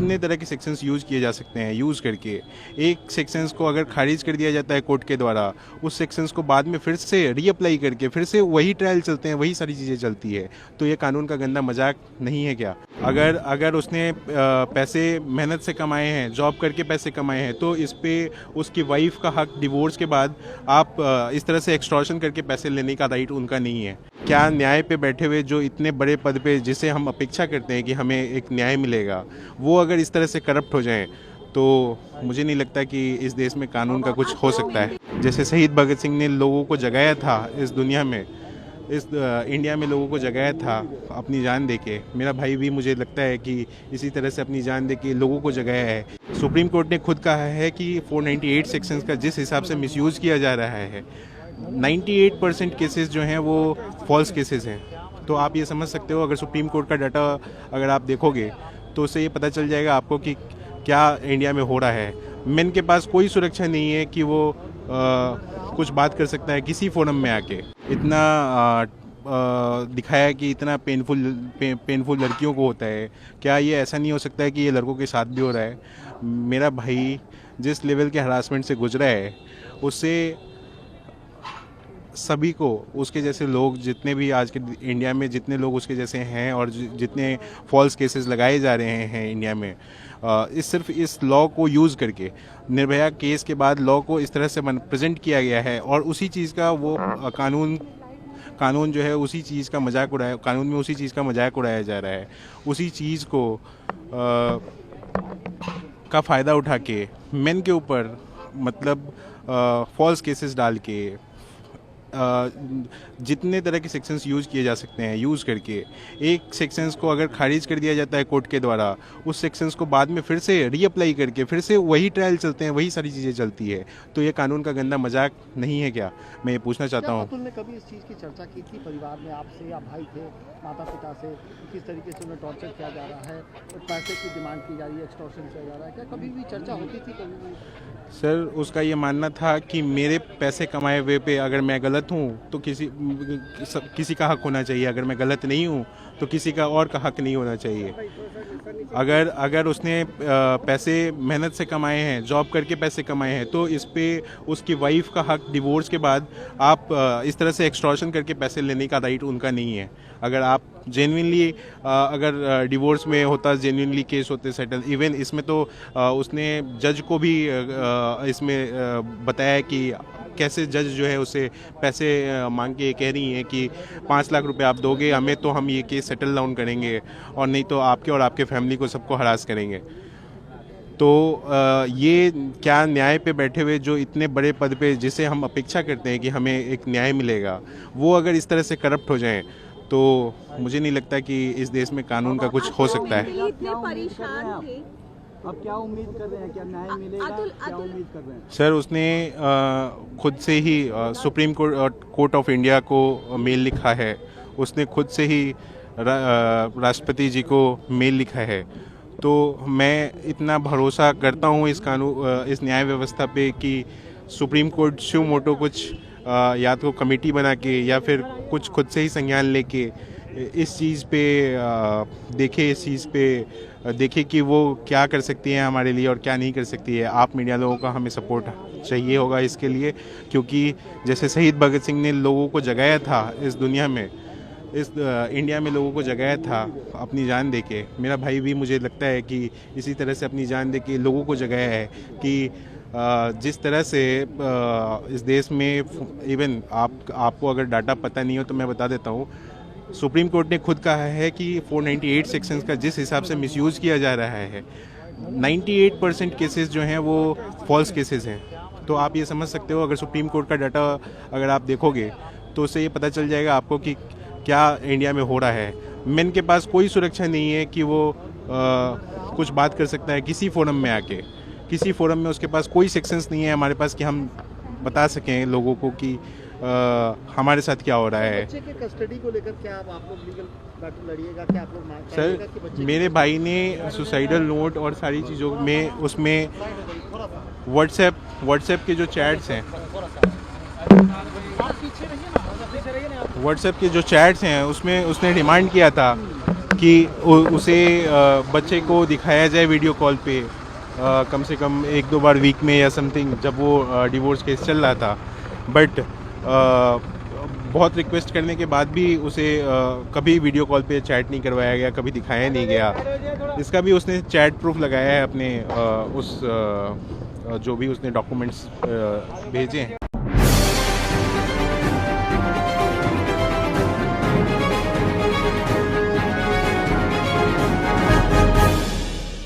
जितने तरह के सेक्शंस यूज़ किए जा सकते हैं यूज़ करके एक सेक्शंस को अगर खारिज कर दिया जाता है कोर्ट के द्वारा, उस सेक्शंस को बाद में फिर से रीअप्लाई करके फिर से वही ट्रायल चलते हैं, वही सारी चीज़ें चलती है। तो ये कानून का गंदा मजाक नहीं है क्या? अगर अगर उसने पैसे मेहनत से कमाए हैं, जॉब करके पैसे कमाए हैं, तो इस पे उसकी वाइफ का हक डिवोर्स के बाद आप इस तरह से एक्सटॉर्शन करके पैसे लेने का राइट उनका नहीं है। क्या न्याय पे बैठे हुए जो इतने बड़े पद पे जिसे हम अपेक्षा करते हैं कि हमें एक न्याय मिलेगा, वो अगर इस तरह से करप्ट हो जाएं तो मुझे नहीं लगता कि इस देश में कानून का कुछ हो सकता है। जैसे शहीद भगत सिंह ने लोगों को जगाया था इस दुनिया में, इस इंडिया में लोगों को जगाया था अपनी जान देके, मेरा भाई भी मुझे लगता है कि इसी तरह से अपनी जान देके लोगों को जगाया है। सुप्रीम कोर्ट ने खुद कहा है कि 498 सेक्शंस का जिस हिसाब से मिसयूज़ किया जा रहा है, 98% केसेस जो हैं वो फॉल्स केसेस हैं। तो आप ये समझ सकते हो, अगर सुप्रीम कोर्ट का डाटा अगर आप देखोगे तो उससे ये पता चल जाएगा आपको कि क्या इंडिया में हो रहा है। मेन के पास कोई सुरक्षा नहीं है कि वो कुछ बात कर सकता है किसी फोरम में आके। इतना दिखाया कि इतना पेनफुल लड़कियों को होता है, क्या ये ऐसा नहीं हो सकता है कि ये लड़कों के साथ भी हो रहा है? मेरा भाई जिस लेवल के हरासमेंट से गुजरा है, उससे सभी को, उसके जैसे लोग जितने भी आज के इंडिया में जितने लोग उसके जैसे हैं और जितने फॉल्स केसेस लगाए जा रहे हैं इंडिया में, सिर्फ इस लॉ को यूज़ करके, निर्भया केस के बाद लॉ को इस तरह से प्रेजेंट किया गया है और उसी चीज़ का वो कानून जो है उसी चीज़ का मजाक उड़ाया, कानून में उसी चीज़ का मजाक उड़ाया जा रहा है। उसी चीज़ को का फ़ायदा उठा के मेन के ऊपर मतलब फॉल्स केसेस डाल के जितने तरह के सेक्शंस यूज़ किए जा सकते हैं यूज़ करके एक सेक्शंस को अगर खारिज कर दिया जाता है कोर्ट के द्वारा, उस सेक्शंस को बाद में फिर से रीअप्लाई करके फिर से वही ट्रायल चलते हैं, वही सारी चीज़ें चलती है। तो ये कानून का गंदा मजाक नहीं है क्या? मैं ये पूछना चाहता हूँ। अतुल ने कभी इस चीज़ की चर्चा की थी परिवार में आपसे, या भाई थे, माता पिता से, किस तरीके से उन्हें टॉर्चर किया जा रहा है, पैसे की डिमांड की जा रही है, एक्सटॉर्शन किया जा रहा है, क्या कभी भी चर्चा होती थी कभी भी? सर, उसका ये मानना था कि मेरे पैसे कमाए हुए पे अगर मैं गलत हूँ तो किसी का हक होना चाहिए, अगर मैं गलत नहीं हूँ तो किसी का और का हक नहीं होना चाहिए। अगर उसने पैसे मेहनत से कमाए हैं, जॉब करके पैसे कमाए हैं, तो इस पे उसकी वाइफ का हक डिवोर्स के बाद आप इस तरह से एक्सटॉर्शन करके पैसे लेने का राइट उनका नहीं है। अगर आप जेन्युइनली अगर डिवोर्स में होता, जेन्युइनली केस होते सेटल, इवन इसमें तो उसने जज को भी इसमें बताया कि कैसे जज जो है उसे पैसे मांग के कह रही हैं कि 5 लाख रुपए आप दोगे हमें तो हम ये केस सेटल डाउन करेंगे, और नहीं तो आपके और आपके फैमिली को सबको हरास करेंगे। तो ये क्या न्याय पे बैठे हुए जो इतने बड़े पद पे जिसे हम अपेक्षा करते हैं कि हमें एक न्याय मिलेगा, वो अगर इस तरह से करप्ट हो जाएं तो मुझे नहीं लगता कि इस देश में कानून का कुछ हो सकता है। इतने परेशान थे, अब क्या उम्मीद कर रहे हैं, क्या न्याय मिलेगा, क्या उम्मीद कर रहे हैं? सर, उसने खुद से ही सुप्रीम कोर्ट ऑफ इंडिया को मेल लिखा है, उसने खुद से ही राष्ट्रपति जी को मेल लिखा है। तो मैं इतना भरोसा करता हूँ इस न्याय व्यवस्था पे कि सुप्रीम कोर्ट सुमो मोटो कुछ या तो कमेटी बना के या फिर कुछ खुद से ही संज्ञान लेके इस चीज़ पे देखे कि वो क्या कर सकती है हमारे लिए और क्या नहीं कर सकती है। आप मीडिया लोगों का हमें सपोर्ट चाहिए होगा इसके लिए, क्योंकि जैसे शहीद भगत सिंह ने लोगों को जगाया था इस दुनिया में, इस इंडिया में लोगों को जगाया था अपनी जान देके, मेरा भाई भी मुझे लगता है कि इसी तरह से अपनी जान देके लोगों को जगाया है कि जिस तरह से इस देश में, इवन आपको अगर डाटा पता नहीं हो तो मैं बता देता हूँ, सुप्रीम कोर्ट ने खुद कहा है कि 498 सेक्शंस का जिस हिसाब से मिसयूज़ किया जा रहा है, 98% केसेस जो हैं वो फॉल्स केसेस हैं। तो आप ये समझ सकते हो, अगर सुप्रीम कोर्ट का डाटा अगर आप देखोगे तो उससे ये पता चल जाएगा आपको कि क्या इंडिया में हो रहा है। मेन के पास कोई सुरक्षा नहीं है कि वो कुछ बात कर सकता है किसी फोरम में आके, किसी फोरम में उसके पास कोई सेक्शंस नहीं है हमारे पास कि हम बता सकें लोगों को कि हमारे साथ क्या हो रहा है। बच्चे के कस्टडी को लेकर क्या आप लोग लीगल बैटल लड़िएगा, क्या आप लोग मांग करिएगा कि बच्चे? सर, मेरे भाई ने सुसाइडल नोट और सारी चीज़ों में, उसमें व्हाट्सएप के जो चैट्स हैं, व्हाट्सएप के जो चैट्स हैं उसमें उसने डिमांड किया था कि उसे बच्चे को दिखाया जाए वीडियो कॉल पे कम से कम 1-2 बार वीक में या समथिंग, जब वो डिवोर्स केस चल रहा था। बट बहुत रिक्वेस्ट करने के बाद भी उसे कभी वीडियो कॉल पे चैट नहीं करवाया गया, कभी दिखाया नहीं गया। इसका भी उसने चैट प्रूफ लगाया है अपने उस जो भी उसने डॉक्यूमेंट्स भेजे हैं।